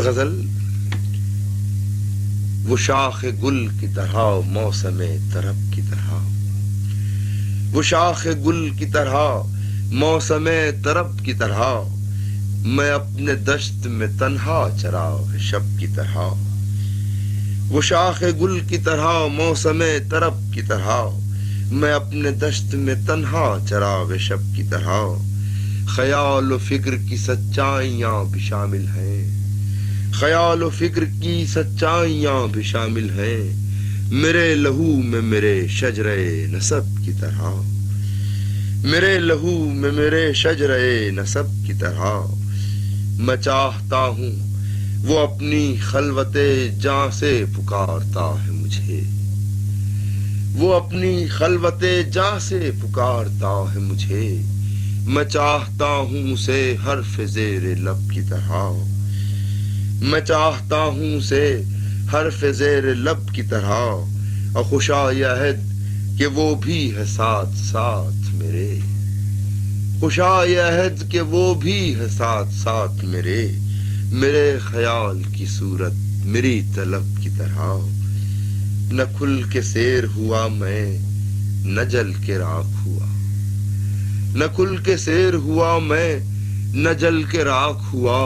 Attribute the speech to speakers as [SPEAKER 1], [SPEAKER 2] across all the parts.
[SPEAKER 1] غزل وہ شاخ گل کی طرح موسم طرب کی طرح، وہ شاخ گل کی طرح موسم طرب کی طرح، میں اپنے دشت میں تنہا چراغ شب کی طرح، وہ شاخ گل کی طرح موسم طرب کی طرح، میں اپنے دشت میں تنہا چراغ شب کی طرح، خیال و فکر کی سچائیاں بھی شامل ہیں، خیال و فکر کی سچائیاں بھی شامل ہیں، میرے لہو میں میرے شجرے نسب کی طرح، میرے لہو میں میرے شجرے نسب کی طرح، میں چاہتا ہوں وہ اپنی خلوت جاں سے پکارتا ہے مجھے، وہ اپنی خلوت جاں سے پکارتا ہے مجھے، میں چاہتا ہوں اسے حرف زیر لب کی طرح، میں چاہتا ہوں اسے حرف زیر لب کی طرح، اور خوشائے عہد کہ وہ بھی ہے ساتھ ساتھ میرے، خوشائے عہد کہ وہ بھی ہے ساتھ ساتھ میرے، میرے خیال کی صورت میری طلب کی طرح، نہ کھل کے سیر ہوا میں نہ جل کے راکھ ہوا، نہ کھل کے سیر ہوا میں نہ جل کے راکھ ہوا،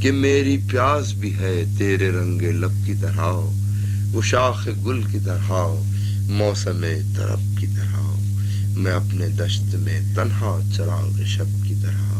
[SPEAKER 1] کہ میری پیاس بھی ہے تیرے رنگ لب کی طرح، وہ شاخ گل کی طرح موسم طرب کی طرح، میں اپنے دشت میں تنہا چراغ شب کی طرح۔